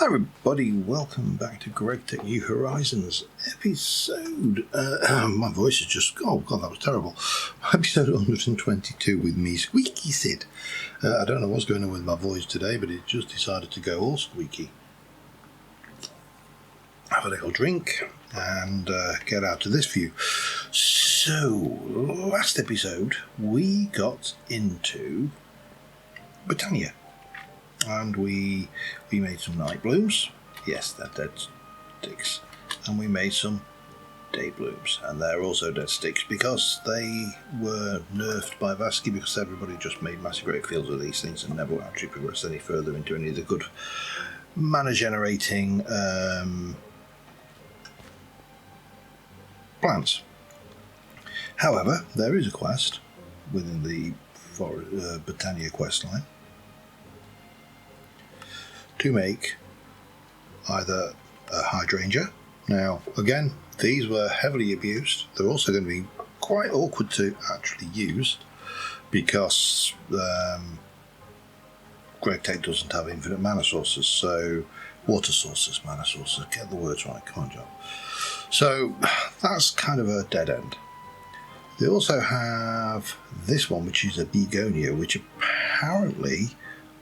Hi everybody, welcome back to GregTech New Horizons episode, my voice is just, oh god that was terrible, episode 122 with me, Squeaky Sid. I don't know what's going on with my voice today, but it just decided to go all squeaky. Have a little drink and get out of this view. So, last episode we got into Britannia. And we made some night blooms. Yes, they're dead sticks. And we made some day blooms. And they're also dead sticks because they were nerfed by Vasky because everybody just made massive great fields of these things and never actually progressed any further into any of the good mana generating plants. However, there is a quest within the Britannia quest line to make either a hydrangea. Now again, these were heavily abused. They're also going to be quite awkward to actually use because GregTech doesn't have infinite mana sources, so water sources, mana sources, get the words right, come on John. So that's kind of a dead end. They also have this one, which is a begonia, which apparently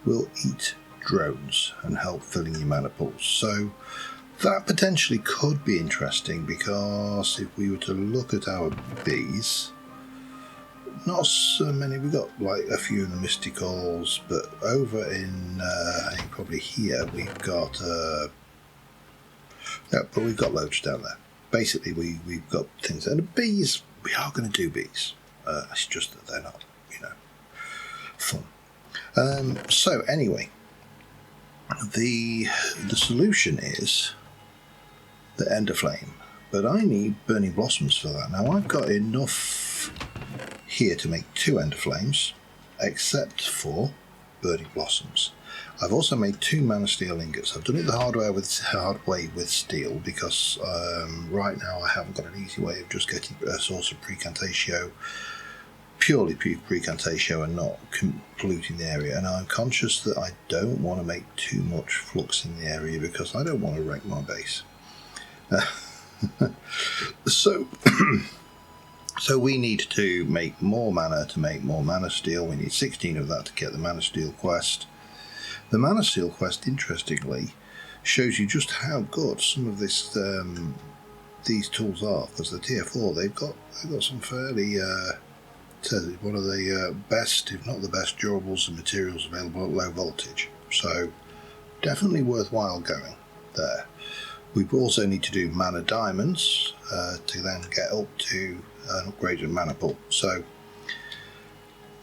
will eat drones and help filling your mana pools. So that potentially could be interesting because if we were to look at our bees, not so many, we've got like a few in the mysticals, but over in I think probably here we've got yeah, but we've got loads down there. Basically we've got things, and the bees, we are going to do bees, it's just that they're not, fun. So anyway, the solution is the Ender Flame, but I need Burning Blossoms for that. Now I've got enough here to make 2 Ender Flames, except for Burning Blossoms. I've also made 2 Mana Steel Ingots. I've done it the hard way with steel because right now I haven't got an easy way of just getting a source of Precantatio, purely Precantatio, and not polluting the area. And I'm conscious that I don't want to make too much flux in the area because I don't want to wreck my base. So we need to make more mana to make more Mana Steel. We need 16 of that to get the Mana Steel quest. The Mana Steel quest, interestingly, shows you just how good some of this these tools are, because the tier 4 they've got some fairly says it's one of the best, if not the best, durables and materials available at low voltage. So definitely worthwhile going there. We also need to do mana diamonds to then get up to an upgraded mana pool. So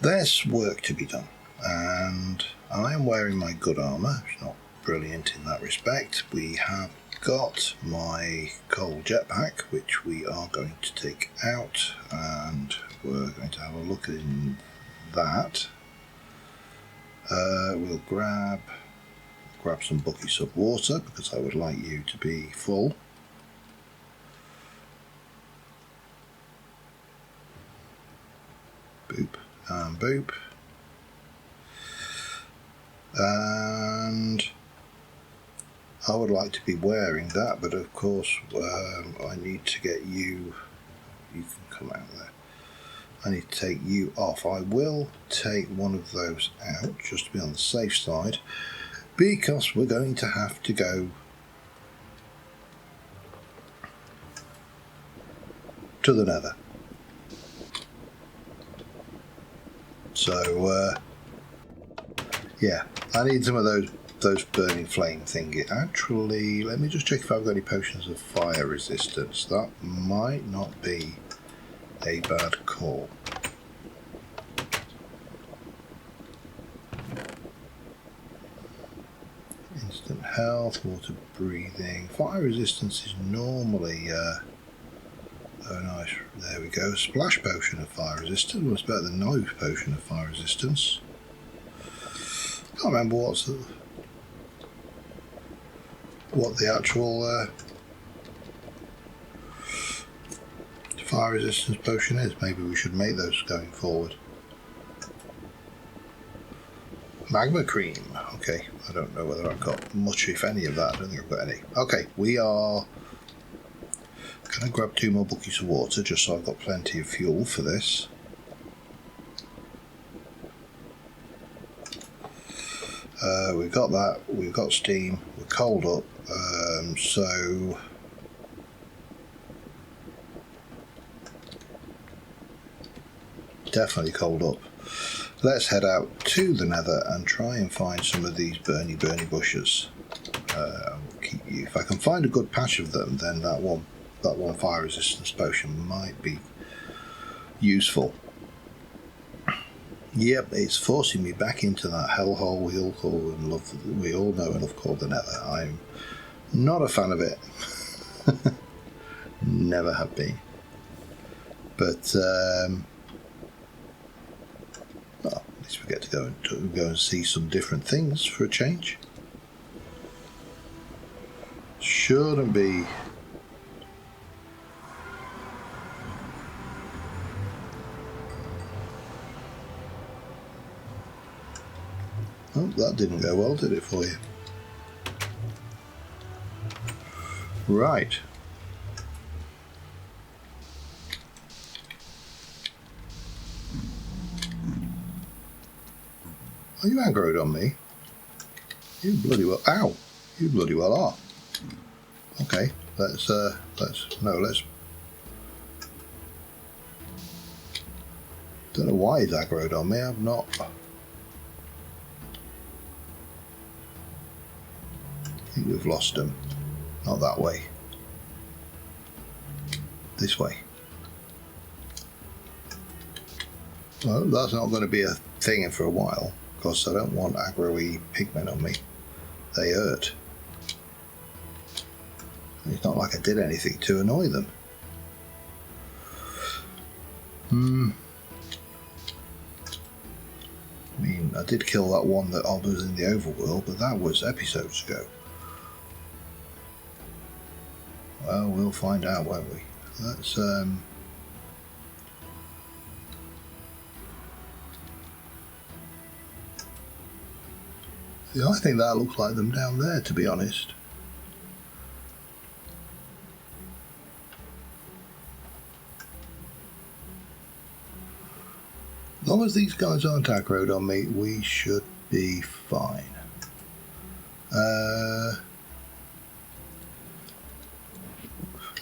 there's work to be done, and I am wearing my good armour. It's not brilliant in that respect. We have got my coal jetpack, which we are going to take out, and we're going to have a look in that. We'll grab some buckets of water because I would like you to be full. Boop and boop. And I would like to be wearing that, but of course I need to get you can come out there. I need to take you off. I will take one of those out just to be on the safe side, because we're going to have to go to the Nether. So yeah, I need some of those burning flame thingy. Actually, let me just check if I've got any potions of fire resistance. That might not be a bad call. Instant health, water breathing. Fire resistance is normally oh nice, there we go. Splash potion of fire resistance was better than no potion of fire resistance. Can't remember what the actual fire resistance potion is. Maybe we should make those going forward. Magma cream. Okay, I don't know whether I've got much, if any, of that. I don't think I've got any. Okay, we are... Can I grab 2 more buckets of water just so I've got plenty of fuel for this? We've got that, we've got steam, we're cold up, so... Definitely cold up. Let's head out to the nether and try and find some of these burny bushes. Keep you. If I can find a good patch of them, then that one fire resistance potion might be useful. Yep, it's forcing me back into that hellhole we all know and love called the nether. I'm not a fan of it. Never have been. But well, at least we get to go and see some different things for a change. Shouldn't be. Oh, that didn't go well, did it, for you? Right. Are you aggroed on me? You bloody well... Ow! You bloody well are. Okay, let's... Don't know why he's aggroed on me, I've not... I think we've lost him. Not that way. This way. Well, that's not going to be a thing for a while, because I don't want aggro-y pigmen on me. They hurt. It's not like I did anything to annoy them. I mean, I did kill that one that was in the overworld, but that was episodes ago. Well, we'll find out, won't we? Let's yeah, I think that looks like them down there, to be honest. As long as these guys aren't aggroed on me, we should be fine.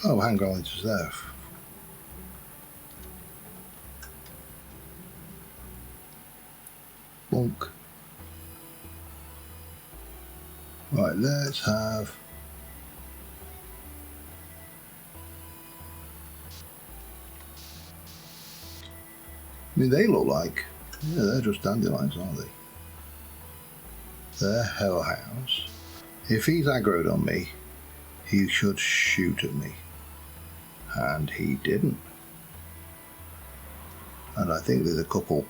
Oh, hand grenades is there. Bonk. Right, let's have... I mean, they look like... Yeah, they're just dandelions, aren't they? They're hellhounds. If he's aggroed on me, he should shoot at me. And he didn't. And I think there's a couple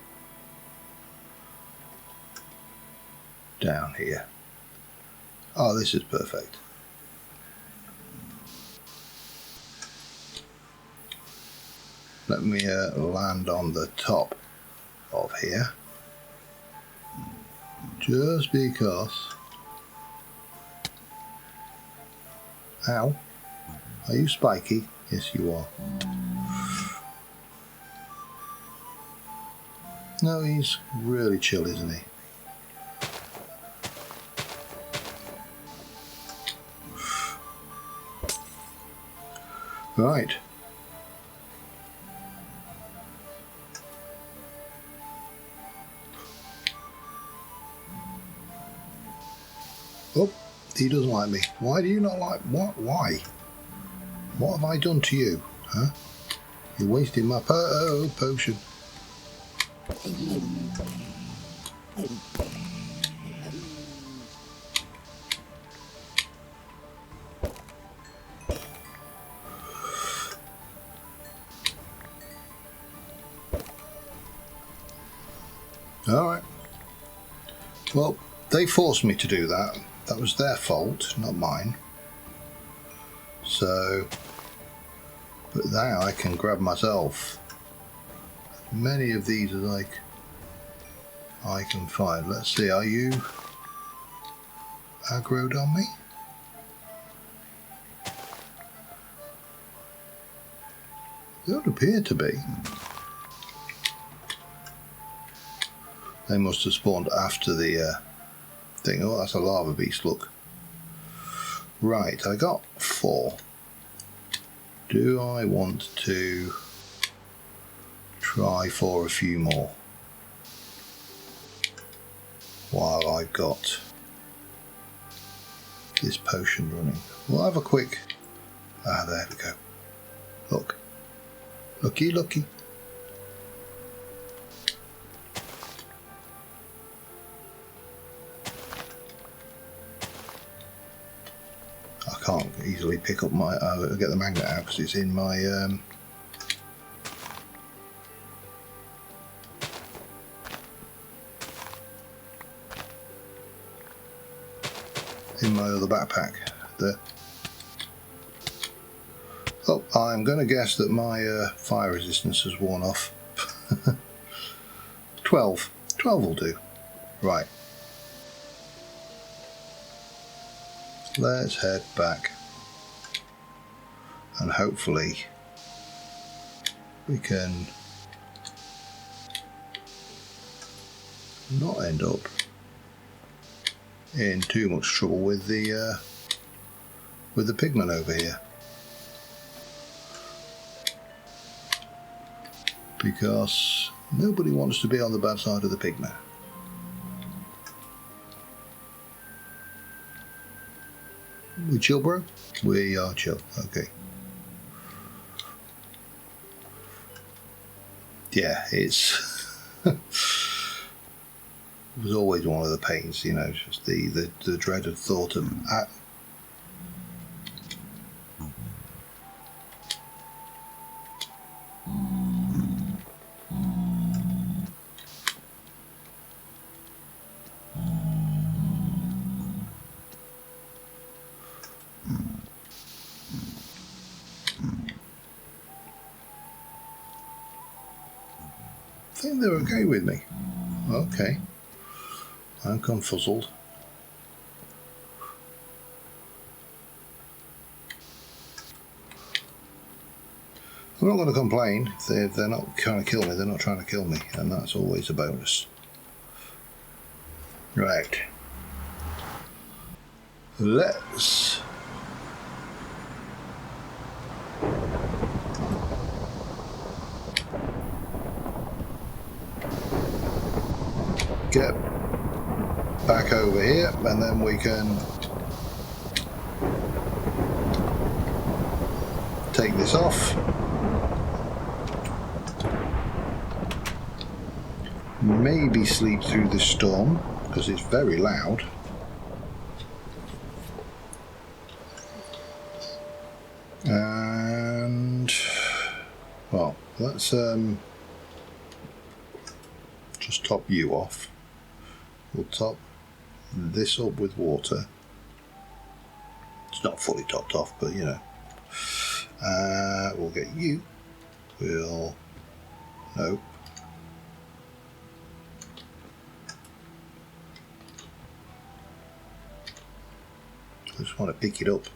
down here. Oh, this is perfect. Let me land on the top of here. Just because. Ow. Are you spiky? Yes, you are. No, he's really chill, isn't he? Right. Oh, he doesn't like me. Why do you not like... What? Why? What have I done to you? Huh? You're wasting my potion. Alright. Well, they forced me to do that. That was their fault, not mine. So, but now I can grab myself as many of these as I can find. Let's see, are you aggroed on me? They don't appear to be. They must have spawned after the thing. Oh, that's a lava beast, look. Right, I got 4. Do I want to try for a few more while I've got this potion running? We'll have a quick... Ah, there we go. Look. Looky, looky. I can't easily pick up my... get the magnet out because it's in my... in my other backpack. There. Oh, I'm going to guess that my fire resistance has worn off. 12. 12 will do. Right. Let's head back. And hopefully we can not end up in too much trouble with the pigman over here, because nobody wants to be on the bad side of the pigman. We chill, bro? We are chill, okay. Yeah, it's it was always one of the pains, you know, just the dreaded thought of I think they're okay with me. Okay. I'm confuzzled. I'm not going to complain if they're not trying to kill me. They're not trying to kill me, and that's always a bonus. Right. Let's get back over here, and then we can take this off. Maybe sleep through the storm because it's very loud. And well, let's just top you off. We'll top this up with water. It's not fully topped off, but you know. We'll get you. We'll... Nope. I just want to pick it up.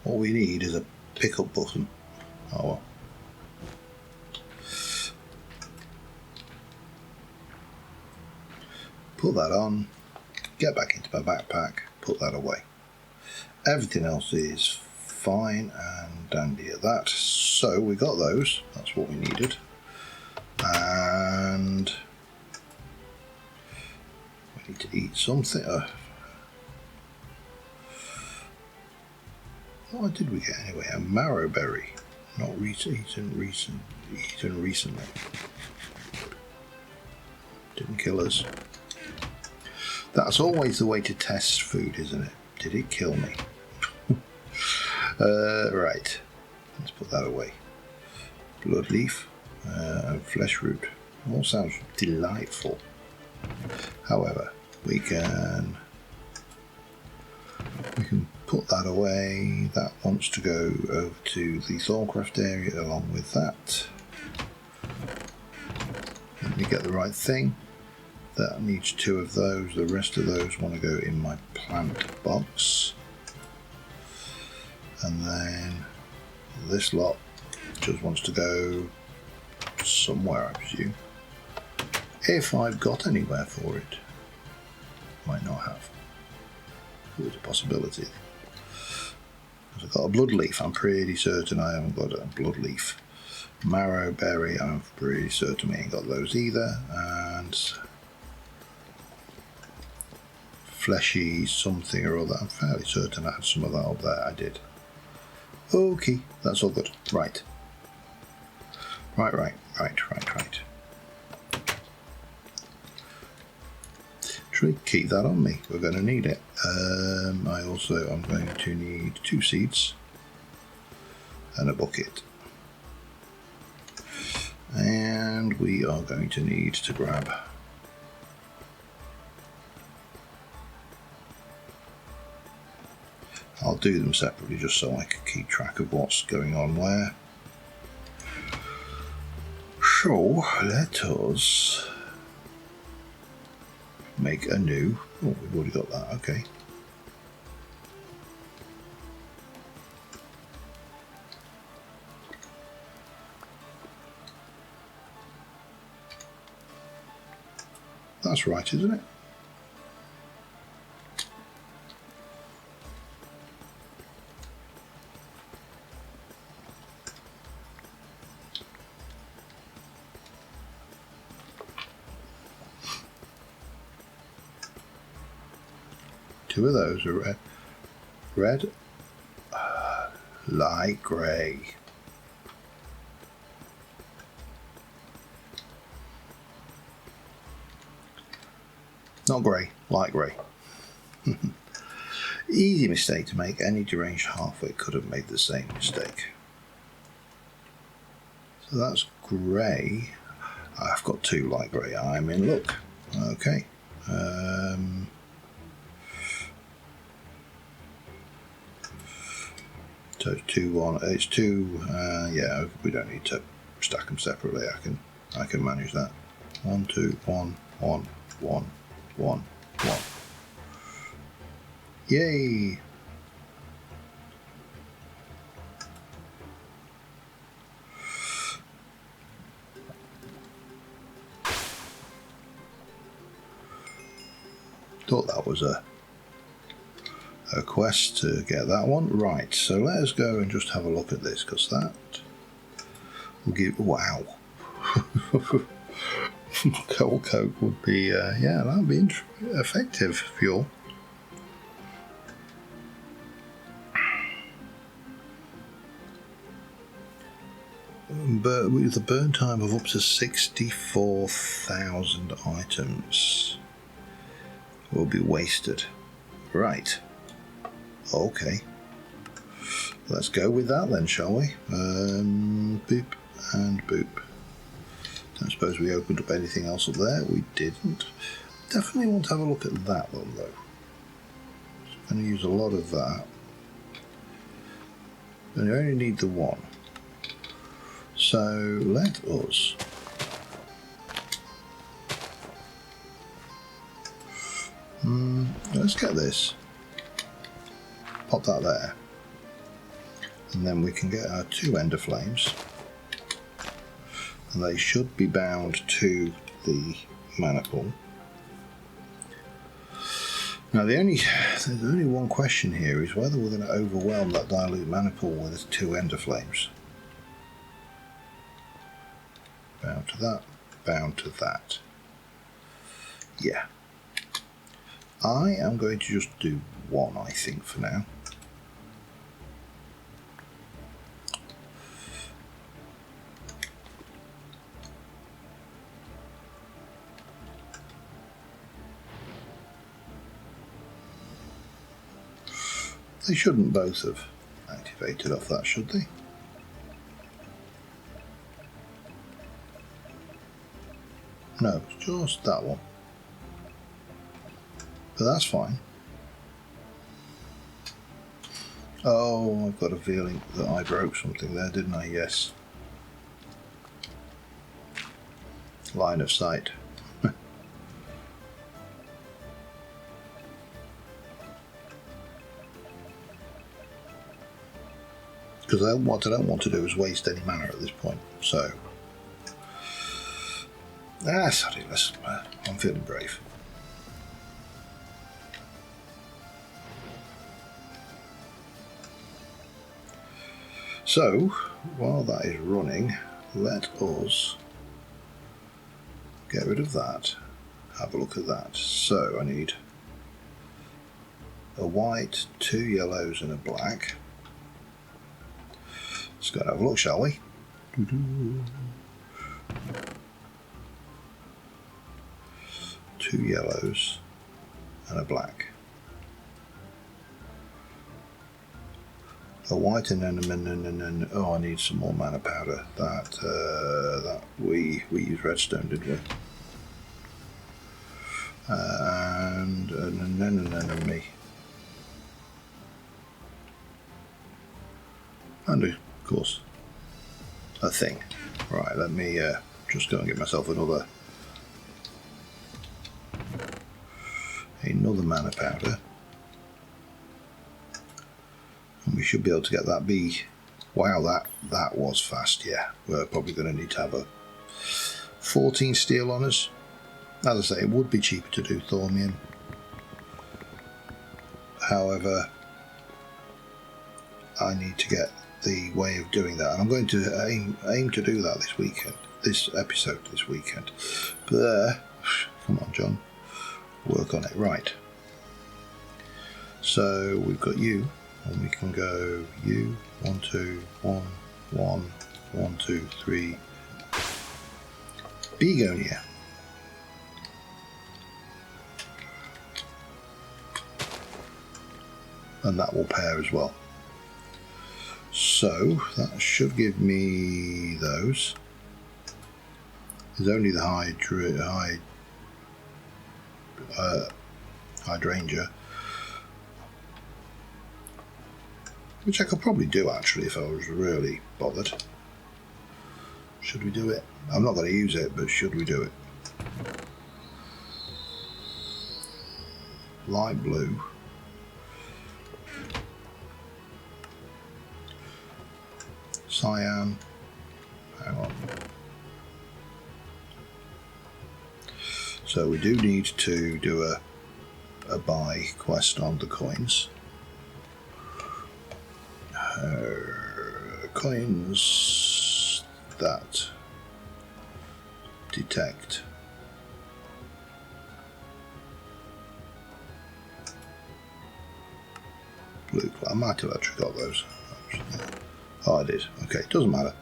All we need is a pickup button. Oh well. Put that on, get back into my backpack, put that away. Everything else is fine and dandy at that. So we got those, that's what we needed. And we need to eat something. What did we get anyway? A marrow berry. Not eaten recently. Didn't kill us. That's always the way to test food, isn't it? Did it kill me? Right. Let's put that away. Blood leaf and flesh root. All sounds delightful. However, we can put that away. That wants to go over to the Thorncraft area along with that. Let me get the right thing. That needs 2 of those. The rest of those want to go in my plant box. And then this lot just wants to go somewhere, I presume. If I've got anywhere for it. Might not have. There's a possibility. I've got a blood leaf. I'm pretty certain I haven't got a blood leaf. Marrow berry, I'm pretty certain we ain't got those either. And fleshy something or other. I'm fairly certain I had some of that up there. I did. Okay, that's all good. Right. Right. Should keep that on me. We're going to need it. I'm going to need 2 seeds and a bucket. And we are going to need to grab I'll do them separately just so I can keep track of what's going on where. So let us make a new. Oh, we've already got that. Okay. That's right, isn't it? Two of those are red. Red, light grey. Not grey, light grey. Easy mistake to make. Any deranged halfway could have made the same mistake. So that's grey. I've got 2 light grey. I'm in luck. Okay. So 2, 1. It's 2. Yeah, we don't need to stack them separately. I can manage that. 1, 2, 1, 1, 1, 1, 1. Yay! Thought that was a quest to get that one. Right, so let us go and just have a look at this, because that will give. Wow. Coal coke would be, yeah, that would be effective fuel. But with a burn time of up to 64,000 items will be wasted. Right. Okay. Let's go with that then, shall we? Boop and boop. Don't suppose we opened up anything else up there. We didn't. Definitely want to have a look at that one though. I'm going to use a lot of that. And you only need the 1. So let us let's get this. Pop that there. And then we can get our 2 ender flames. And they should be bound to the mana pool. Now there's only one question here, is whether we're going to overwhelm that dilute mana pool with 2 ender flames. Bound to that, bound to that. Yeah. I am going to just do 1, I think, for now. They shouldn't both have activated off that, should they? No, it's just that one. But that's fine. Oh, I've got a feeling that I broke something there, didn't I? Yes. line of sight. Because what I don't want to do is waste any mana at this point. So, sorry, I'm feeling brave. So, while that is running, let us get rid of that. Have a look at that. So, I need a white, 2 yellows and a black. Let's go and have a look, shall we? 2 yellows and a black. A white and then oh, I need some more mana powder. That we used redstone, did we? And me. And of course, a thing. Right, let me just go and get myself another mana powder. And we should be able to get that bee. Wow, that was fast, yeah. We're probably going to need to have a 14 steel on us. As I say, it would be cheaper to do thornium. However, I need to get the way of doing that, and I'm going to aim to do that this weekend, this episode this weekend. But there, come on, John, work on it. Right. So we've got you, and we can go you 1 2 1 1 1 2 3 begonia. And that will pair as well. So that should give me those. There's only the hydrangea, which I could probably do actually if I was really bothered. Should we do it? I'm not going to use it, but should we do it? Light blue. Cyan. Hang on. So we do need to do a buy quest on the coins. Coins that detect blue. I might have actually got those. Oh, I did. Okay, doesn't matter.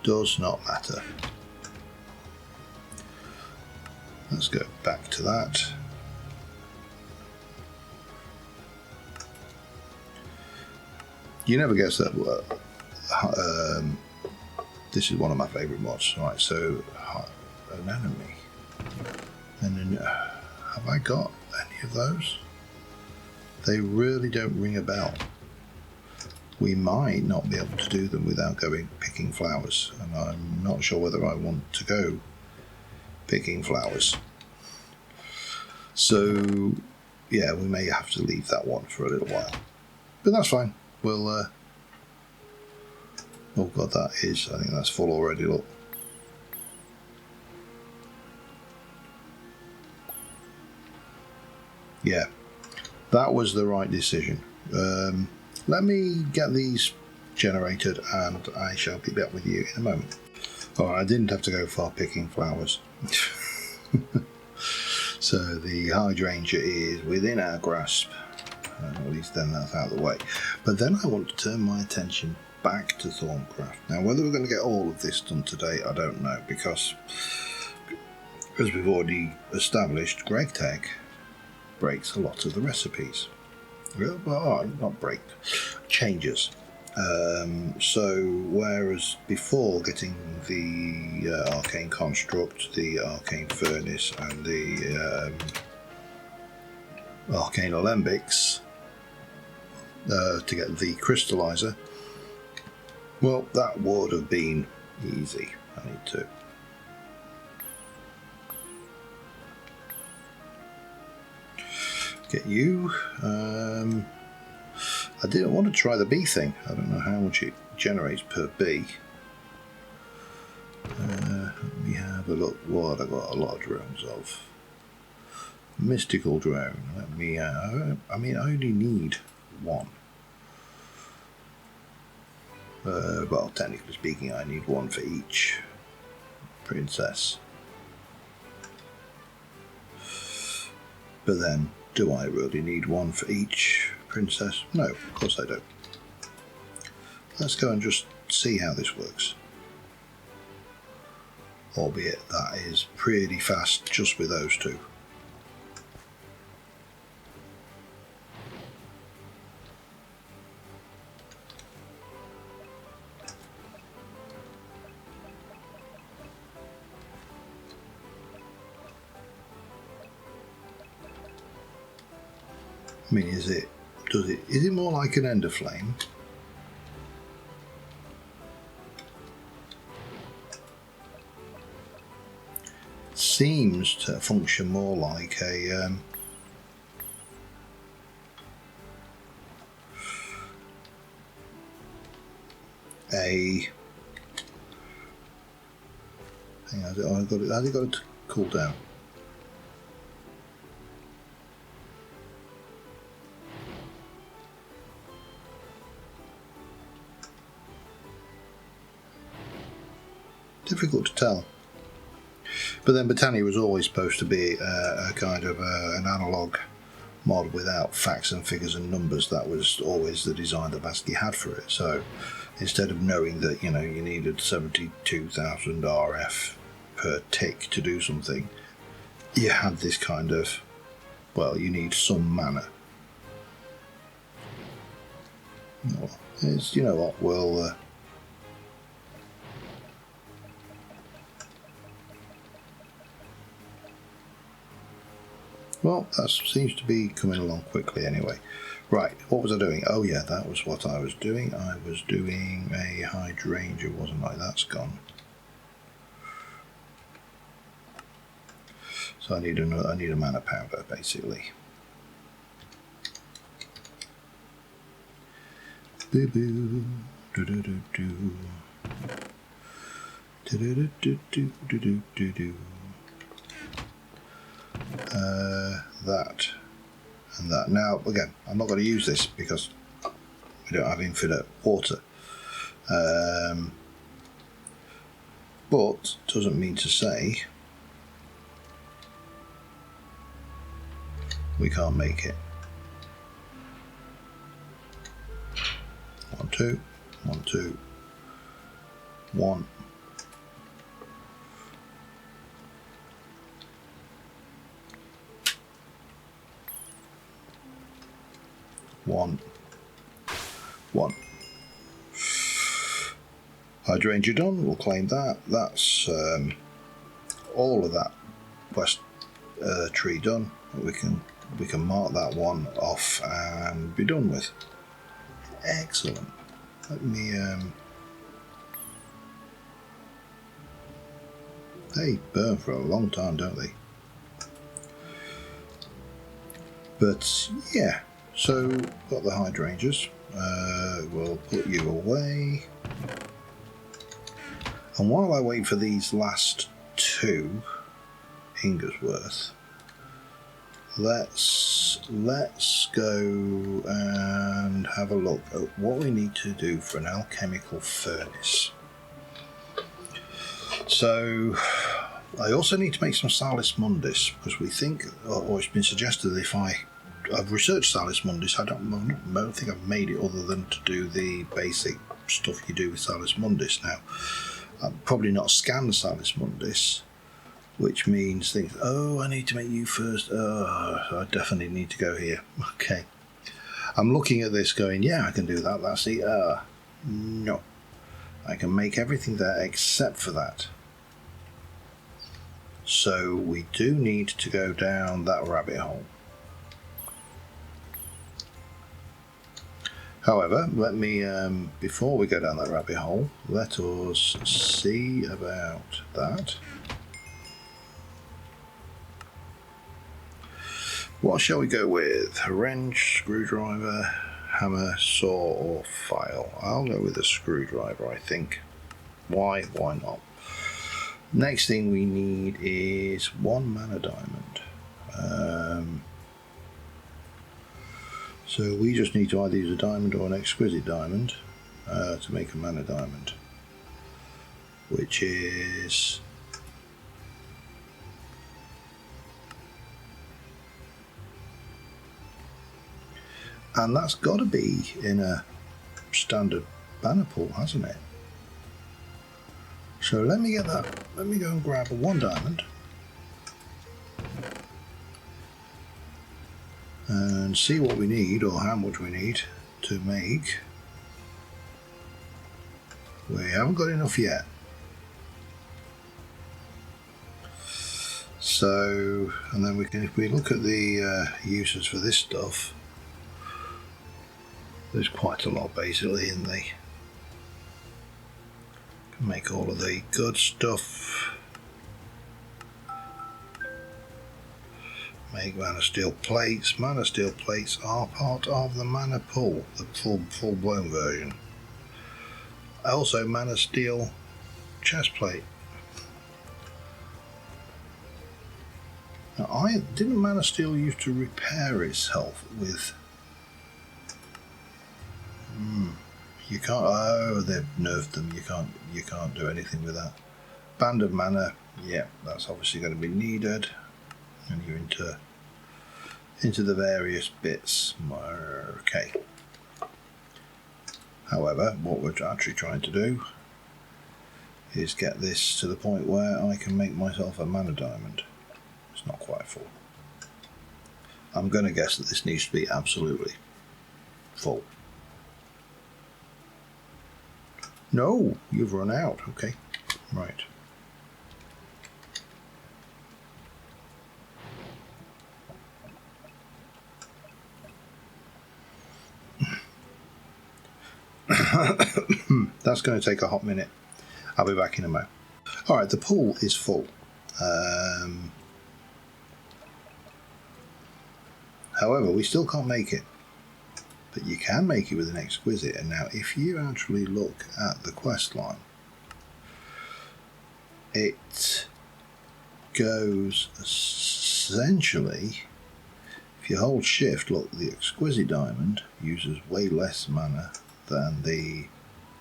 Does not matter. Let's go back to that. You never guess that. This is one of my favourite mods. Right, so an enemy. And then, have I got any of those? They really don't ring a bell. We might not be able to do them without going picking flowers, and I'm not sure whether I want to go picking flowers. So, yeah, we may have to leave that one for a little while, but that's fine. We'll. Oh god, that is. I think that's full already. Look. Yeah, that was the right decision. Let me get these generated and I shall be back with you in a moment. Alright, I didn't have to go far picking flowers. So the hydrangea is within our grasp. At least then that's out of the way. But then I want to turn my attention back to Thorncraft. Now whether we're going to get all of this done today, I don't know, because as we've already established, GregTech breaks a lot of the recipes. Well, not break, changes. So whereas before getting the arcane construct, the arcane furnace and the arcane alembics to get the crystallizer, well, that would have been easy. I need to Get you. I didn't want to try the bee thing. I don't know how much it generates per bee. Let me have a look what I got a lot of drones of. Mystical drone. Let me. I mean, I only need one. Well, technically speaking, I need one for each princess. But then, do I really need one for each princess? No, of course I don't. Let's go and just see how this works. Albeit that is pretty fast just with those two. I mean, is it more like an ender flame? Seems to function more like a hang on, has it got to cool down? Difficult to tell. But then Botania was always supposed to be a kind of an analog mod without facts and figures and numbers. That was always the design that Vasky had for it. So instead of knowing that, you know, you needed 72,000 RF per tick to do something, you had this kind of, well, you need some mana. Well, it's, you know what, we'll well, that seems to be coming along quickly anyway. Right, what was I doing? Oh yeah, that was what I was doing. I was doing a hydrangea, wasn't I? That's gone. So I need a mana powder, basically. Boo boo, do do do do, do do do do do do do do. That and that. Now again, I'm not going to use this because we don't have infinite water, but doesn't mean to say we can't make it. 1 2 1 2 1. One. Hydrangea done. We'll claim that. That's all of that west tree done. We can mark that one off and be done with. Excellent. Let me they burn for a long time, don't they? But yeah. So, got the hydrangeas, we'll put you away, and while I wait for these last 2 ingots worth, let's go and have a look at what we need to do for an alchemical furnace. So, I also need to make some Salis Mundis, because we think, or it's been suggested that I've researched Salis Mundis. I don't think I've made it other than to do the basic stuff you do with Salis Mundis. Now, I've probably not scanned Salis Mundis, which means things. Oh, I need to make you first. Oh, I definitely need to go here. Okay, I'm looking at this, going, yeah, I can do that. That's the. No, I can make everything there except for that. So we do need to go down that rabbit hole. However, let me, before we go down that rabbit hole, let us see about that. What shall we go with? A wrench, screwdriver, hammer, saw, or file? I'll go with a screwdriver, I think. Why? Why not? Next thing we need is 1 mana diamond. So we just need to either use a diamond or an exquisite diamond to make a mana diamond, which is and that's got to be in a standard mana pool, hasn't it? So let me get that. Let me go and grab a 1 diamond and see what we need or how much we need to make. We haven't got enough yet. So, and then we can, if we look at the uses for this stuff, there's quite a lot basically in the. Can make all of the good stuff. Make mana steel plates. Mana steel plates are part of the mana pool, the full blown version. Also, mana steel chest plate. Now, didn't mana steel used to repair itself with? You can't. Oh, they've nerfed them. You can't do anything with that. Band of mana. Yeah, that's obviously going to be needed. And you're into the various bits. Okay. However, what we're actually trying to do is get this to the point where I can make myself a mana diamond. It's not quite full. I'm going to guess that this needs to be absolutely full. No, you've run out. Okay, right. That's going to take a hot minute. I'll be back in a moment. Alright, the pool is full. However, we still can't make it. But you can make it with an exquisite. And now if you actually look at the quest line, it goes essentially, if you hold shift, look, the exquisite diamond uses way less mana than the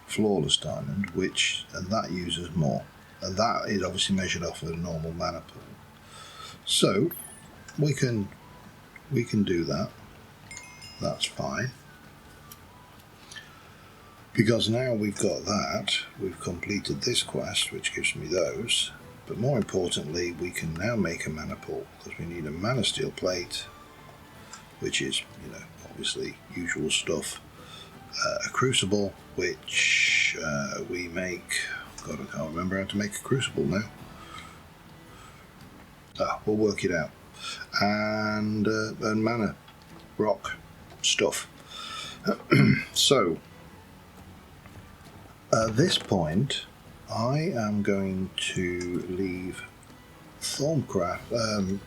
flawless diamond, and that uses more. And that is obviously measured off of a normal mana pool. So we can do that. That's fine. Because now we've got that, we've completed this quest, which gives me those, but more importantly, we can now make a mana pool, because we need a mana steel plate, which is, obviously usual stuff, a crucible, which we make, God, I can't remember how to make a crucible now. We'll work it out. And mana, rock, stuff. So, at this point, I am going to leave Thorncraft,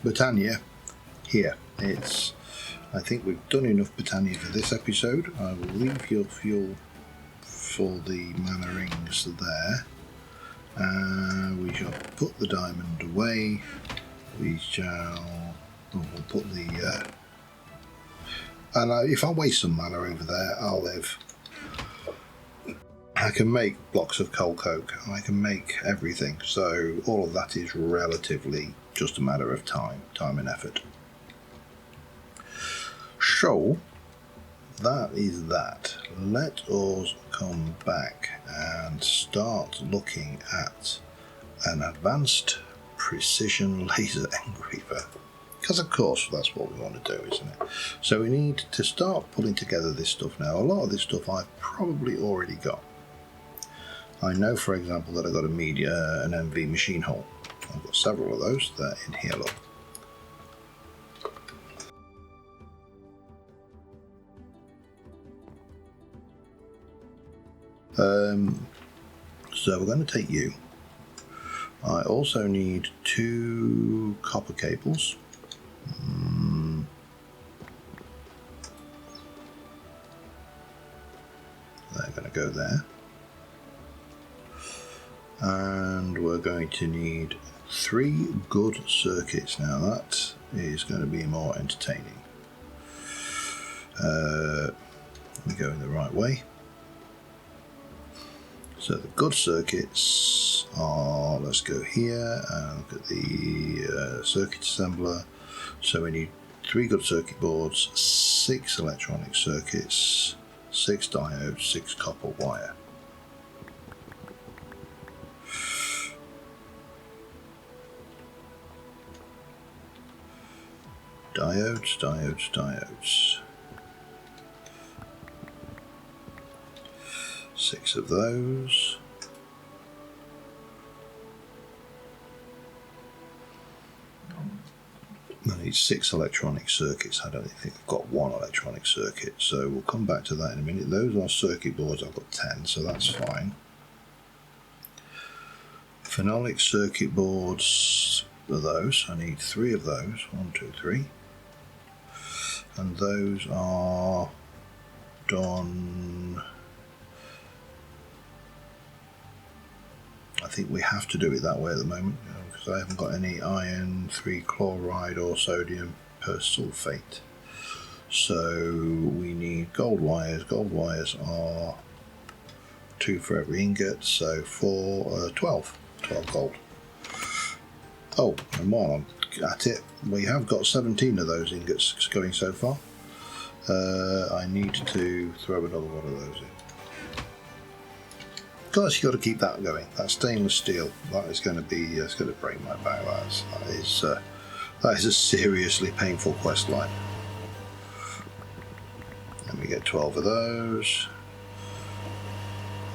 Britannia here. I think we've done enough Britannia for this episode. I will leave your fuel for the mana rings there. We shall put the diamond away. We'll put the and if I waste some mana over there, I'll live. I can make blocks of coal coke. I can make everything. So all of that is relatively just a matter of time and effort. So that is that. Let us come back and start looking at an advanced precision laser engraver. Because of course that's what we want to do, isn't it? So we need to start putting together this stuff now. A lot of this stuff I've probably already got. I know, for example, that I've got an MV machine hole. I've got several of those. They're in here, look. So we're going to take you. I also need 2 copper cables. They're going to go there. And we're going to need 3 good circuits. Now that is going to be more entertaining. Let me go in the right way. So the good circuits are, let's go here and look at the circuit assembler. So we need 3 good circuit boards, 6 electronic circuits, 6 diodes, 6 copper wire. Diodes, diodes, diodes. 6 of those. I need 6 electronic circuits. I don't think I've got 1 electronic circuit, so we'll come back to that in a minute. Those are circuit boards. I've got 10, so that's fine. Phenolic circuit boards are those. I need 3 of those. 1, 2, 3. And those are done. I think we have to do it that way at the moment because I haven't got any iron 3 chloride or sodium persulfate. So we need gold wires. Gold wires are 2 for every ingot, so 12 gold. Oh, and while I'm at it, we have got 17 of those ingots going so far. I need to throw another one of those in. Because you've got to keep that going. That stainless steel, that is going to be, it's going to break my back. That is a seriously painful quest line. Let me get 12 of those.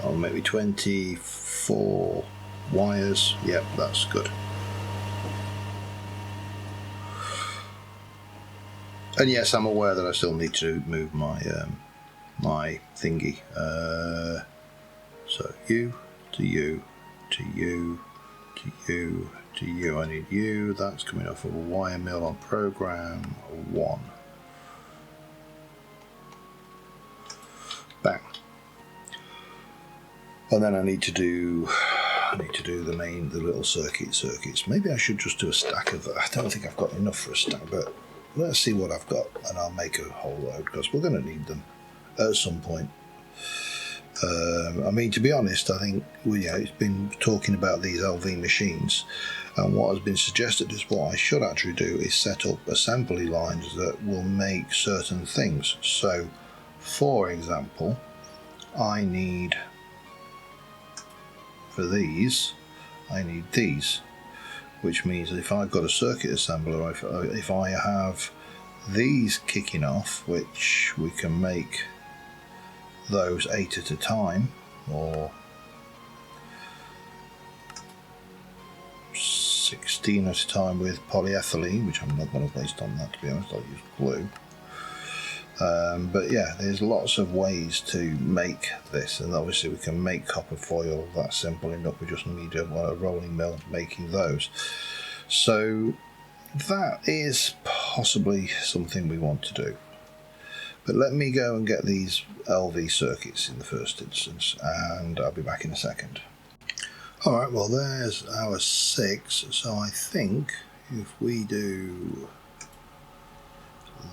Oh, maybe 24 wires. Yep, that's good. And yes, I'm aware that I still need to move my my thingy. So you to you to you to you to you. I need you. That's coming off of a wire mill on program 1. Bang. And then I need to do the little circuits. Maybe I should just do a stack of. I don't think I've got enough for a stack, but let's see what I've got, and I'll make a whole load because we're going to need them at some point. I mean, to be honest, I think it's been talking about these LV machines, and what has been suggested is what I should actually do is set up assembly lines that will make certain things. So, for example, I need for these, I need these, which means if I've got a circuit assembler, if I have these kicking off, which we can make those 8 at a time, or 16 at a time with polyethylene, which I'm not going to waste on that, to be honest. I'll use glue. But yeah, there's lots of ways to make this, and obviously we can make copper foil. That's simple enough. We just need a rolling mill making those. So that is possibly something we want to do. But let me go and get these LV circuits in the first instance, and I'll be back in a second. Alright, well there's our 6, so I think if we do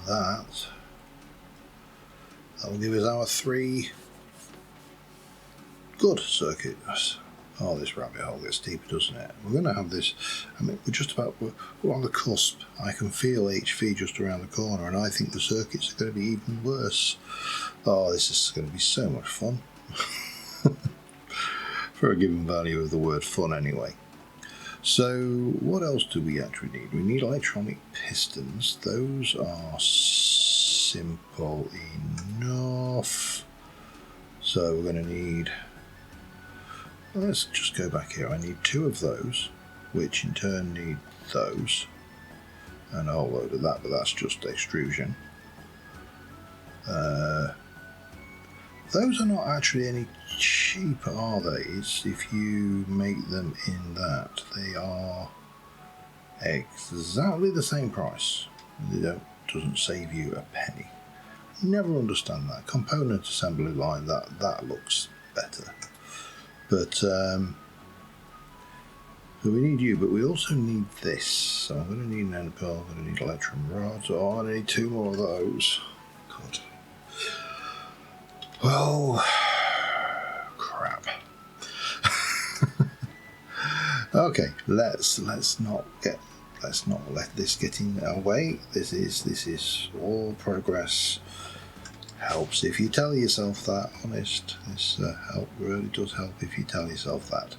that, that will give us our 3 good circuits. Oh, this rabbit hole gets deeper, doesn't it? We're going to have this, I mean, we're on the cusp. I can feel HV just around the corner, and I think the circuits are going to be even worse. Oh, this is going to be so much fun. For a given value of the word fun, anyway. So, what else do we actually need? We need electronic pistons. Those are simple enough. So, we're going to need... Let's just go back here. I need 2 of those, which in turn need those, and a whole load of that, but that's just extrusion. Those are not actually any cheaper, are they? It's if you make them in that. They are exactly the same price. Doesn't save you a penny. Never understand that. Component assembly line, that looks better. But so we need you, but we also need this. So I'm going to need an end pearl, I'm going to need electrum rods. Oh, I'm going to need 2 more of those. God. Well, crap. Okay, let's not let this get in our way. This is all progress. Helps if you tell yourself that. Honest, this really does help if you tell yourself that.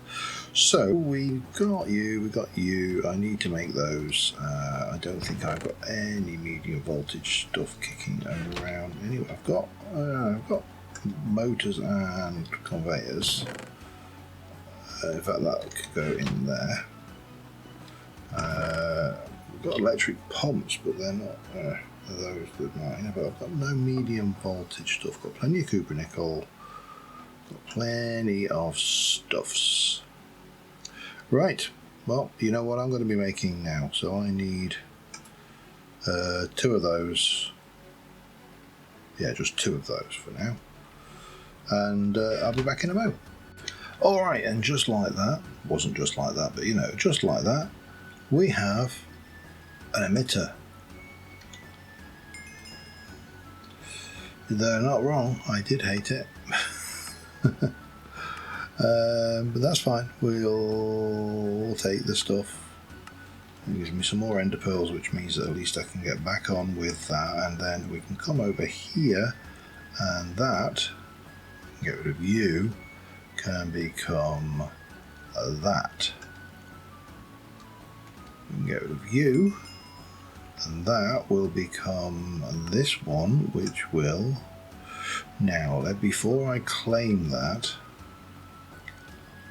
So we got you. I need to make those. I don't think I've got any medium voltage stuff kicking around. Anyway, I've got motors and conveyors. In fact, that could go in there. We've got electric pumps, but they're not. Those with mine, but I've got no medium voltage stuff. Got plenty of copper nickel. Got plenty of stuffs. Right. Well, you know what I'm going to be making now. So I need 2 of those. Yeah, just 2 of those for now. And I'll be back in a moment. All right, and just like that, wasn't just like that, but you know, just like that, we have an emitter. They're not wrong. I did hate it. But that's fine. We'll take the stuff. It gives me some more ender pearls, which means that at least I can get back on with that, and then we can come over here, and that, get rid of you, can become that. We can get rid of you, and that will become this one, which will... Now, before I claim that,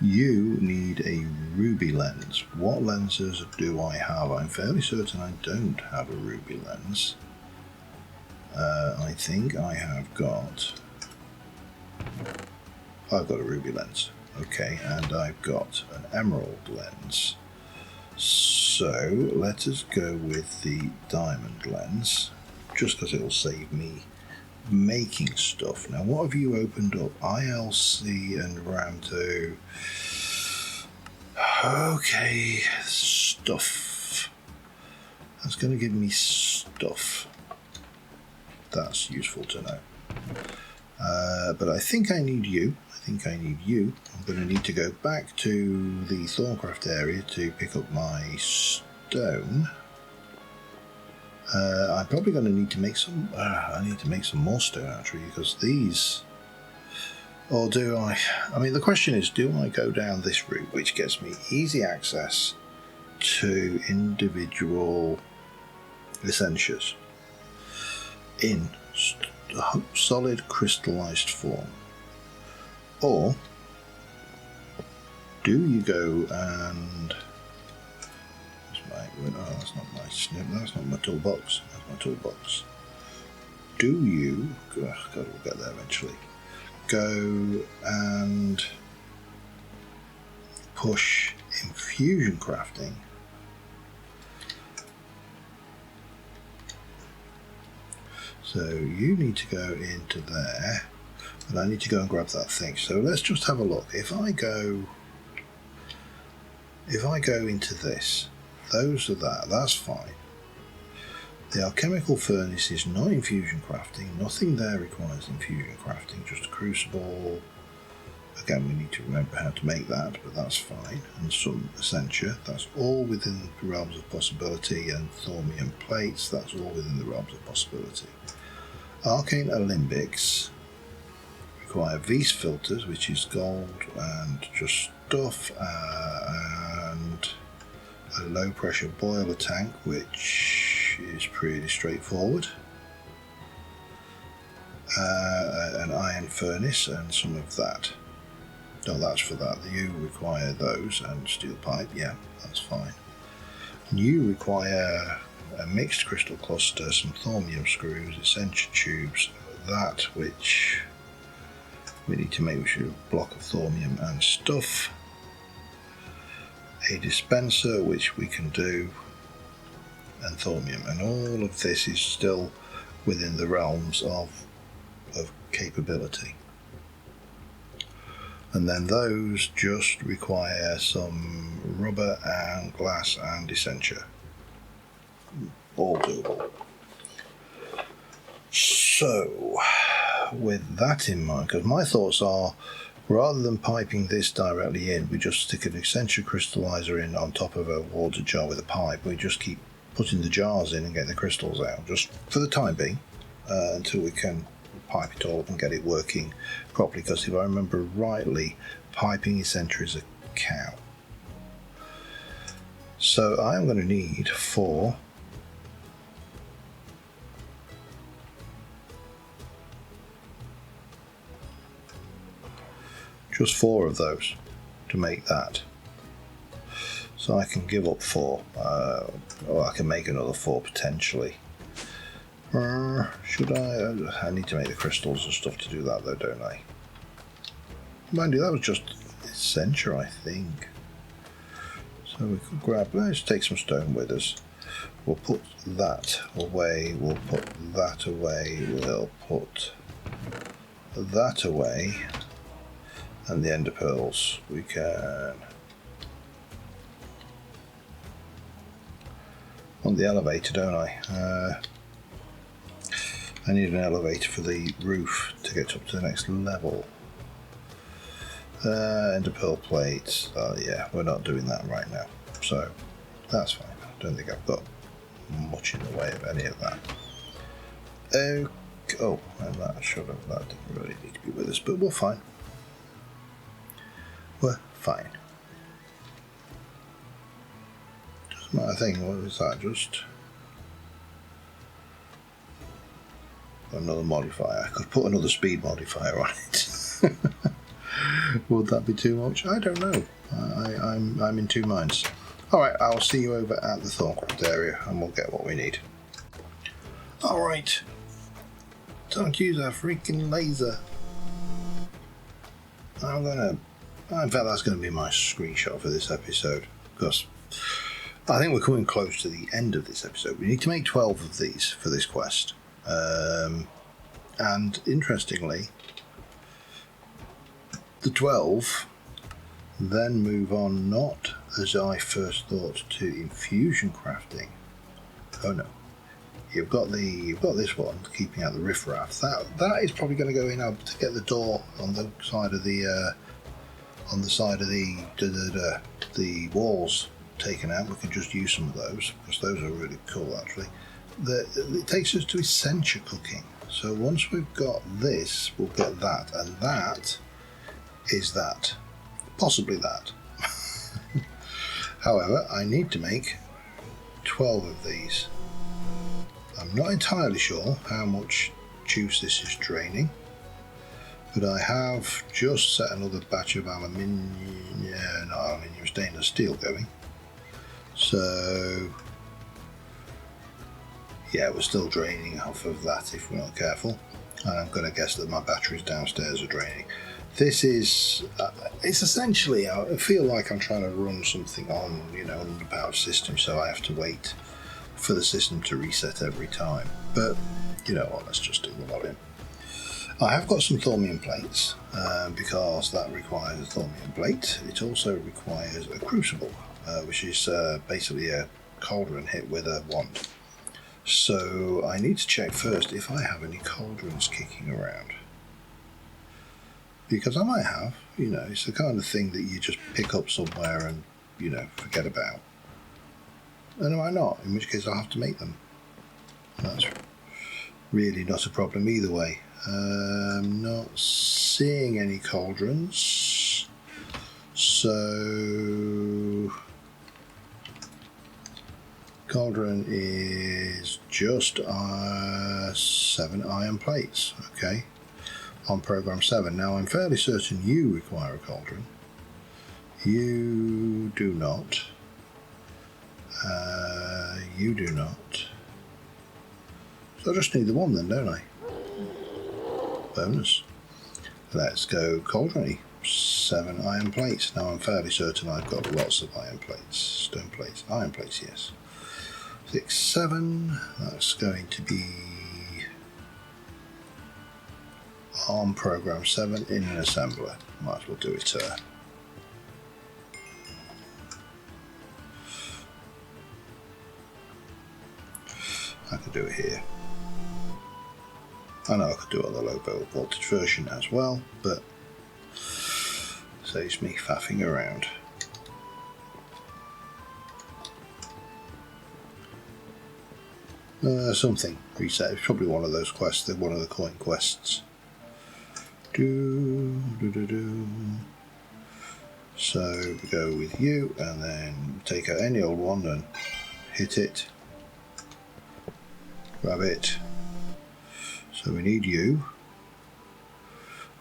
you need a ruby lens. What lenses do I have? I'm fairly certain I don't have a ruby lens. I think I have got... I've got a ruby lens. Okay, and I've got an emerald lens. So let us go with the diamond lens, just because it'll save me making stuff. Now, what have you opened up? ILC and RAM2. Okay, stuff. That's going to give me stuff. That's useful to know. But I think I need you. I'm going to need to go back to the Thorncraft area to pick up my stone. I'm probably going to need to make some... I need to make some more stone, actually, because these... Or do I... I mean, the question is, do I go down this route, which gets me easy access to individual essentials in solid crystallized form? Or do you go and... that's not my snip, that's not my toolbox. That's my toolbox. Do you... God, we'll get there eventually. Go and push infusion crafting. So you need to go into there, but I need to go and grab that thing. So let's just have a look. If I go into this, those are that's fine. The alchemical furnace is not infusion crafting. Nothing there requires infusion crafting, just a crucible. Again, we need to remember how to make that, but that's fine. And some essentia, that's all within the realms of possibility. And thormium plates, that's all within the realms of possibility. Arcane alembics require V's filters, which is gold and just stuff, and a low pressure boiler tank, which is pretty straightforward. An iron furnace and some of that. No, that's for that. You require those, and steel pipe, yeah, that's fine. You require a mixed crystal cluster, some thormium screws, essentia tubes, that which We need to make sure a block of thormium and stuff. A dispenser, which we can do, and thormium, and all of this is still within the realms of capability. And then those just require some rubber and glass and essentia. All doable. So, with that in mind, because my thoughts are, rather than piping this directly in, we just stick an essentia crystallizer in on top of a water jar with a pipe. We just keep putting the jars in and getting the crystals out, just for the time being, until we can pipe it all up and get it working properly. Because if I remember rightly, piping essentia is a cow. So I'm going to need 4 just 4 of those to make that. So I can give up 4, or I can make another 4 potentially. Should I? I need to make the crystals and stuff to do that though, don't I? Mind you, that was just essentia, I think. So we could grab, let's take some stone with us. We'll put that away, we'll put that away, we'll put that away. And the ender pearls, we can... want the elevator, don't I? I need an elevator for the roof to get up to the next level. Ender pearl plates, yeah, we're not doing that right now. So, that's fine. I don't think I've got much in the way of any of that. Oh, and that didn't really need to be with us, but we're fine. We're fine. Doesn't matter a thing. What was that? Just another modifier. I could put another speed modifier on it. Would that be too much? I don't know. I'm in 2 minds. All right, I'll see you over at the Thorncraft area, and we'll get what we need. All right. Don't use a freaking laser. In fact, that's going to be my screenshot for this episode, because I think we're coming close to the end of this episode. We need to make 12 of these for this quest. And interestingly, the 12 then move on, not as I first thought, to infusion crafting. Oh no. You've got this one, keeping out the riffraff. That is probably going to go in to get the door on the side of the the walls taken out. We can just use some of those, because those are really cool actually. It takes us to essentia cooking. So once we've got this, we'll get that, and that is that. Possibly that. However, I need to make 12 of these. I'm not entirely sure how much juice this is draining, but I have just set another batch of stainless steel going. So yeah, we're still draining off of that if we're not careful. And I'm going to guess that my batteries downstairs are draining. This is, it's essentially, I feel like I'm trying to run something on, an underpowered system, so I have to wait for the system to reset every time. But, you know what, let's just do the lot in. I have got some thormium plates, because that requires a thormium plate. It also requires a crucible, which is basically a cauldron hit with a wand. So I need to check first if I have any cauldrons kicking around. Because I might have, it's the kind of thing that you just pick up somewhere and, forget about. And I might not, in which case I'll have to make them. That's really not a problem either way. Not seeing any cauldrons. So cauldron is just 7 iron plates, okay, on program 7. Now I'm fairly certain you require a cauldron. You do not. You do not. So I just need the one then, don't I? Bonus. let's go cauldron. 7 iron plates. Now I'm fairly certain I've got lots of iron plates, stone plates, iron plates, yes. 6, 7, that's going to be ARM program 7 in an assembler. Might as well do it I could do it here. I know I could do it on the low voltage version as well, but saves me faffing around. Something reset. It's probably one of those quests. They're one of the coin quests. So we go with you, and then take out any old one and hit it. Grab it. So we need you.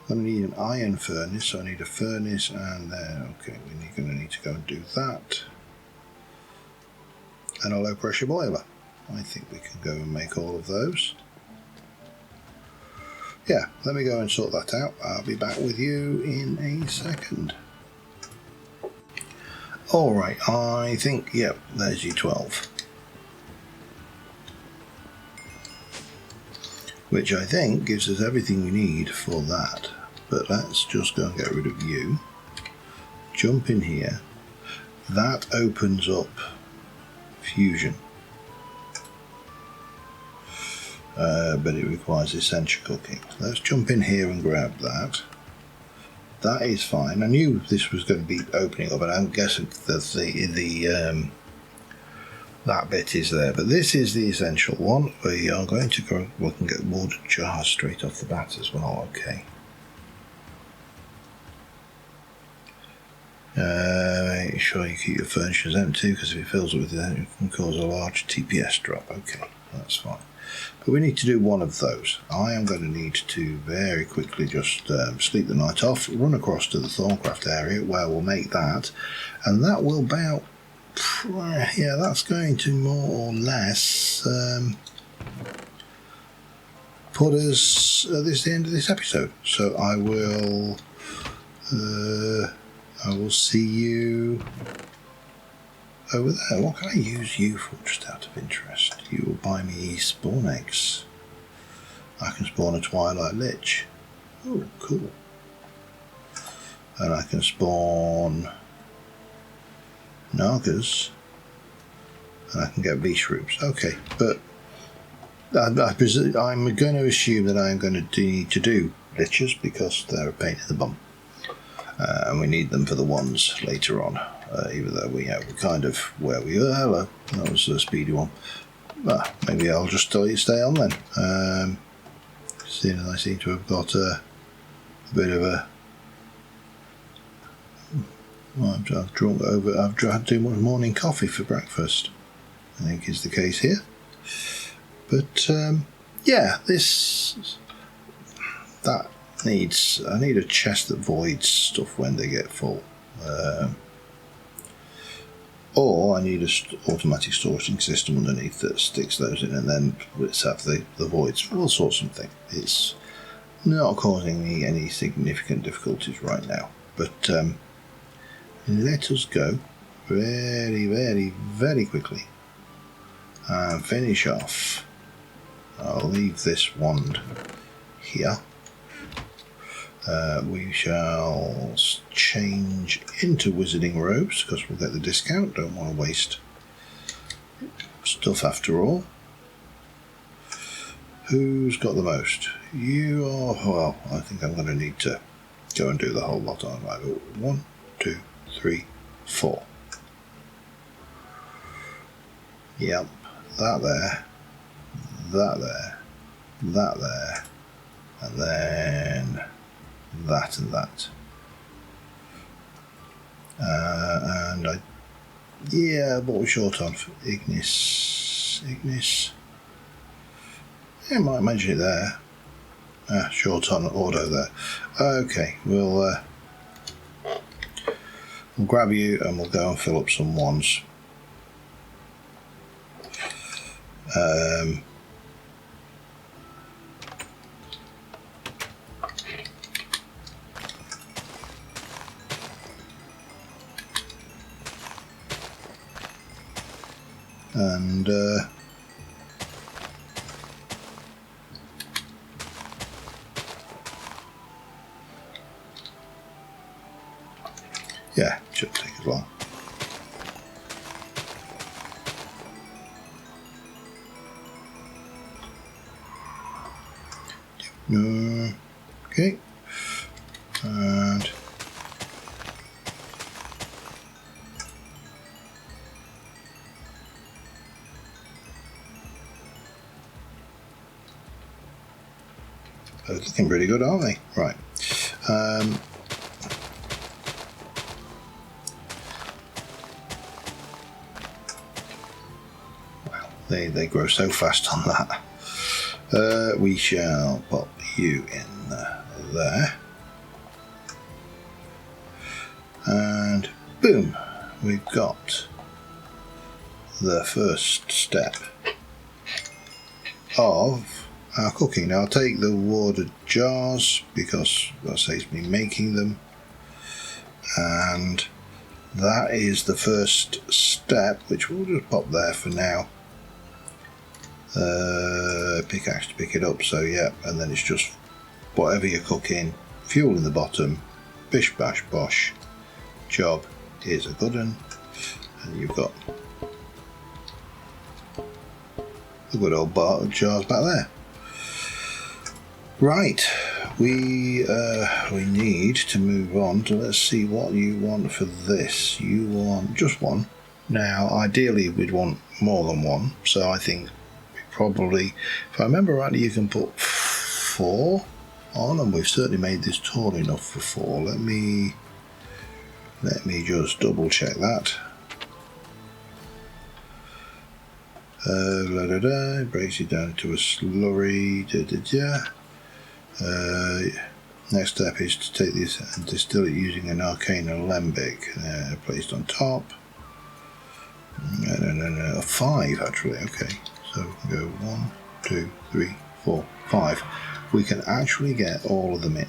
I'm going to need an iron furnace, so I need a furnace, and then, okay, we're going to need to go and do that. And a low pressure boiler. I think we can go and make all of those. Yeah, let me go and sort that out. I'll be back with you in a second. Alright, I think, yep, there's U12. Which I think gives us everything we need for that. But let's just go and get rid of you. Jump in here. That opens up fusion. But it requires essential cooking. Let's jump in here and grab that. That is fine. I knew this was going to be opening up, and I'm guessing that that bit is there. But this is the essential one. We are going to go. We can get water jars straight off the bat as well. Okay. Make sure you keep your furniture empty, because if it fills up with it, it can cause a large TPS drop. Okay, that's fine. But we need to do one of those. I am going to need to very quickly just sleep the night off, run across to the Thorncraft area where we'll make that, and that will about, yeah, that's going to more or less put us at the end of this episode. So I will see you over there. What can I use you for, just out of interest? You will buy me spawn eggs. I can spawn a Twilight Lich. Oh, cool. And I can spawn Nagas. And I can get beast roots. Okay, but I'm going to assume that I'm going to need to do Liches, because they're a pain in the bum. And we need them for the ones later on. Even though we have kind of where we are. Hello, that was a speedy one. Maybe I'll just stay on then. Seeing as I seem to have got a bit of a. Well, I've drunk over. I've had too much morning coffee for breakfast, I think is the case here. But yeah, that needs. I need a chest that voids stuff when they get full. Or I need an automatic sorting system underneath that sticks those in, and then let's have the voids. We'll sort something. It's not causing me any significant difficulties right now. But let us go very, very, very quickly and finish off. I'll leave this wand here. We shall change into wizarding robes, because we'll get the discount. Don't want to waste stuff after all. Who's got the most? You are. Well, I think I'm going to need to go and do the whole lot on my 1, 2, 3, 4. Yep, that there, that there, that there, and then that and that. And yeah, what we're short on for Ignis. Yeah, I might mention it there. Short on auto there. Okay, we'll grab you and we'll go and fill up some ones. and yeah, it shouldn't take as long. Okay, and they're looking pretty good, aren't they? Right. Wow, they grow so fast on that. We shall pop you in there, and boom, we've got the first step of our cooking. Now I'll take the water jars because that saves me making them, and that is the first step, which we'll just pop there for now. Pickaxe to pick it up, so yeah, and then it's just whatever you're cooking, fuel in the bottom, bish bash bosh, job is a good one, and you've got the good old jars back there. Right, we need to move on to, let's see what you want for this. You want just one. Now ideally we'd want more than one, so I think probably, if I remember rightly, you can put 4 on, and we've certainly made this tall enough for 4. Let me just double check that. Breaks it down to a slurry. Next step is to take this and distill it using an arcane alembic placed on top. No, 5 actually. Okay. So we can go 1, 2, 3, 4, 5. We can actually get all of them in,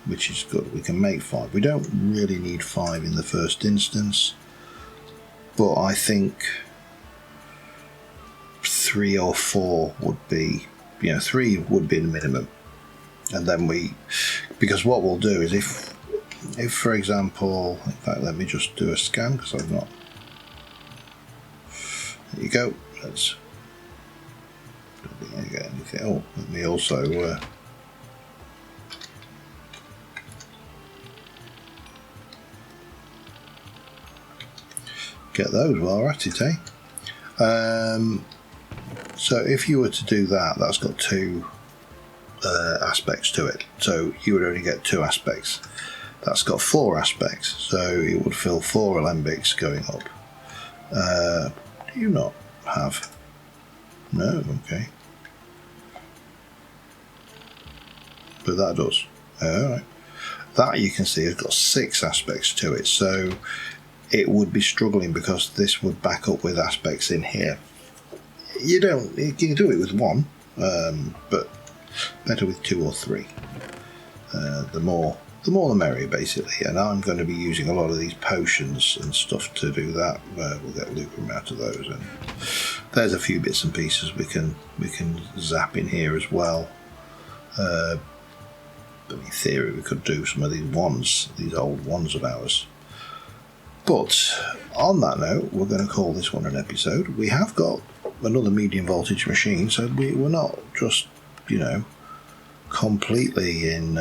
which is good. We can make 5. We don't really need 5 in the first instance, but I think 3 or 4 would be, 3 would be the minimum. And then because what we'll do is if for example, in fact, let me just do a scan because I've not. There you go. Let's. Get anything. Oh, let me also get those while we're at it, eh? So if you were to do that, that's got 2 aspects to it. So you would only get 2 aspects. That's got 4 aspects, so it would fill 4 alembics going up. Do you not have? No, okay. But that does. Alright. That you can see has got 6 aspects to it, so it would be struggling because this would back up with aspects in here. You can do it with 1, but better with 2 or 3. The more the merrier, basically. And I'm going to be using a lot of these potions and stuff to do that. We'll get lucrum out of those, and there's a few bits and pieces we can zap in here as well. But in theory, we could do some of these old wands of ours. But on that note, we're going to call this one an episode. We have got another medium voltage machine, so we're not just, completely in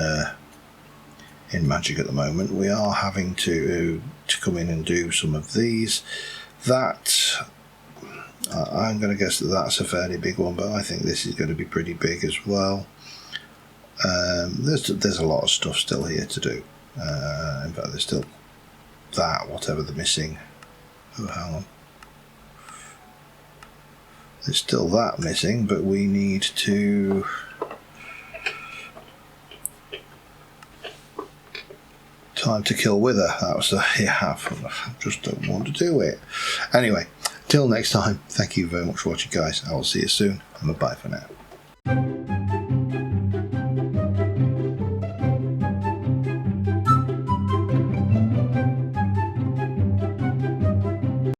magic at the moment. We are having to come in and do some of these. That I'm going to guess that's a fairly big one, but I think this is going to be pretty big as well. There's a lot of stuff still here to do. In fact, there's still whatever they're missing. Oh, hang on. There's still that missing, but we need to time to kill wither. That was I just don't want to do it. Anyway, till next time, thank you very much for watching, guys. I will see you soon, and bye for now.